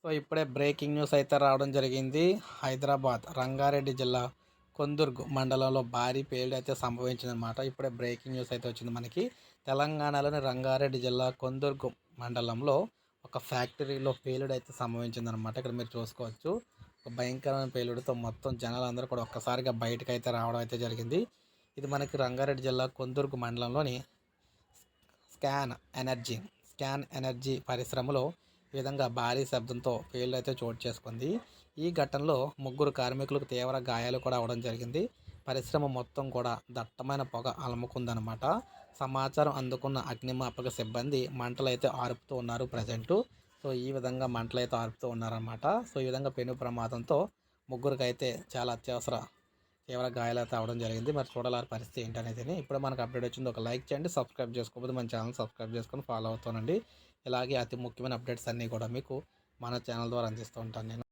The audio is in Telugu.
సో ఇప్పుడే బ్రేకింగ్ న్యూస్ అయితే రావడం జరిగింది. హైదరాబాద్ రంగారెడ్డి జిల్లా కొందుర్గ్ మండలంలో భారీ పేలుడు అయితే సంభవించిందనమాట. ఇప్పుడే బ్రేకింగ్ న్యూస్ అయితే వచ్చింది మనకి. తెలంగాణలోని రంగారెడ్డి జిల్లా కొందుర్గ్ మండలంలో ఒక ఫ్యాక్టరీలో పేలుడు అయితే సంభవించిందనమాట. ఇక్కడ మీరు చూసుకోవచ్చు. ఒక భయంకరమైన పేలుడుతో మొత్తం జనాలందరూ కూడా ఒక్కసారిగా బయటకైతే రావడం అయితే జరిగింది. ఇది మనకి రంగారెడ్డి జిల్లా కొందుర్గ్ మండలంలోని స్కాన్ ఎనర్జీ స్కాన్ ఎనర్జీ పరిశ్రమలో ఈ విధంగా భారీ శబ్దంతో పేలుడు అయితే చోటు చేసుకుంది. ఈ ఘటనలో ముగ్గురు కార్మికులకు తీవ్ర గాయాలు కూడా అవ్వడం జరిగింది. పరిశ్రమ మొత్తం కూడా దట్టమైన పొగ అలముకుందనమాట. సమాచారం అందుకున్న అగ్నిమాపక సిబ్బంది మంటలు అయితే ఆర్పుతూ ఉన్నారు ప్రజెంటు. సో ఈ విధంగా మంటలు అయితే ఆర్పుతూ ఉన్నారన్నమాట. సో ఈ విధంగా పెను ప్రమాదంతో ముగ్గురికి అయితే చాలా అత్యవసర తీవ్ర గాయాలైతే అవ్వడం జరిగింది. మరి చూడాలి పరిస్థితి ఏంటనేది. ఇప్పుడు మనకు అప్డేట్ వచ్చింది. ఒక లైక్ చేయండి. సబ్స్క్రైబ్ చేసుకోకపోతే మన ఛానల్ సబ్స్క్రైబ్ చేసుకొని ఫాలో అవుతానండి. ఇలాగే అతి ముఖ్యమైన అప్డేట్స్ అన్నీ కూడా మీకు మన ఛానల్ ద్వారా అందిస్తూ ఉంటాను నేను.